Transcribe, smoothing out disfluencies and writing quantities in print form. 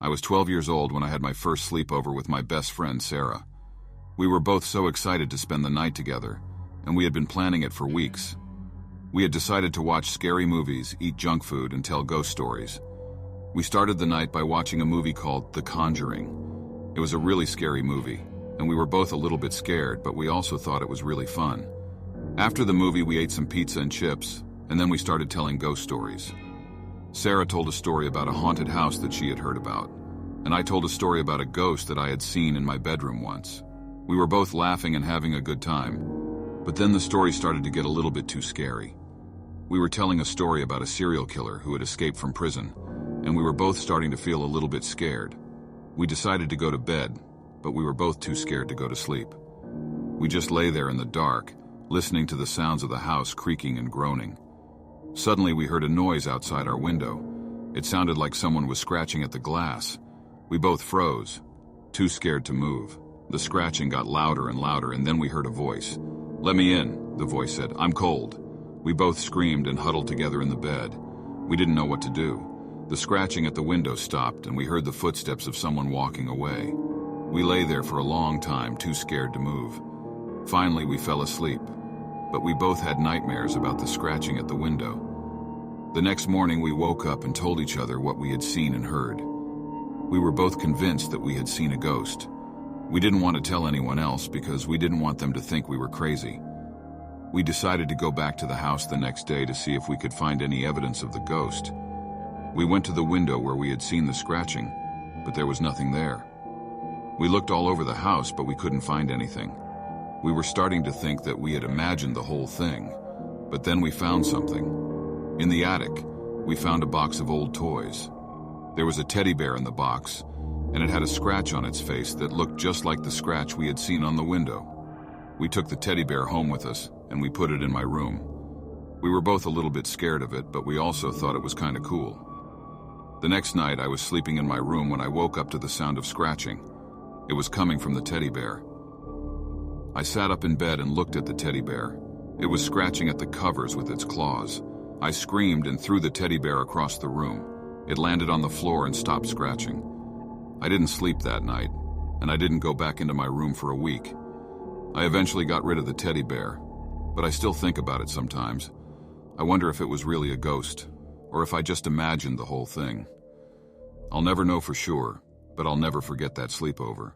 I was 12 years old when I had my first sleepover with my best friend, Sarah. We were both so excited to spend the night together, and we had been planning it for weeks. We had decided to watch scary movies, eat junk food, and tell ghost stories. We started the night by watching a movie called The Conjuring. It was a really scary movie, and we were both a little bit scared, but we also thought it was really fun. After the movie, we ate some pizza and chips, and then we started telling ghost stories. Sarah told a story about a haunted house that she had heard about, and I told a story about a ghost that I had seen in my bedroom once. We were both laughing and having a good time, but then the story started to get a little bit too scary. We were telling a story about a serial killer who had escaped from prison, and we were both starting to feel a little bit scared. We decided to go to bed, but we were both too scared to go to sleep. We just lay there in the dark, listening to the sounds of the house creaking and groaning. Suddenly we heard a noise outside our window. It sounded like someone was scratching at the glass. We both froze, too scared to move. The scratching got louder and louder, and then we heard a voice. "Let me in," the voice said. "I'm cold." We both screamed and huddled together in the bed. We didn't know what to do. The scratching at the window stopped, and we heard the footsteps of someone walking away. We lay there for a long time, too scared to move. Finally, we fell asleep, but we both had nightmares about the scratching at the window. The next morning, we woke up and told each other what we had seen and heard. We were both convinced that we had seen a ghost. We didn't want to tell anyone else because we didn't want them to think we were crazy. We decided to go back to the house the next day to see if we could find any evidence of the ghost. We went to the window where we had seen the scratching, but there was nothing there. We looked all over the house, but we couldn't find anything. We were starting to think that we had imagined the whole thing, but then we found something. In the attic, we found a box of old toys. There was a teddy bear in the box, and it had a scratch on its face that looked just like the scratch we had seen on the window. We took the teddy bear home with us, and we put it in my room. We were both a little bit scared of it, but we also thought it was kind of cool. The next night, I was sleeping in my room when I woke up to the sound of scratching. It was coming from the teddy bear. I sat up in bed and looked at the teddy bear. It was scratching at the covers with its claws. I screamed and threw the teddy bear across the room. It landed on the floor and stopped scratching. I didn't sleep that night, and I didn't go back into my room for a week. I eventually got rid of the teddy bear, but I still think about it sometimes. I wonder if it was really a ghost, or if I just imagined the whole thing. I'll never know for sure, but I'll never forget that sleepover.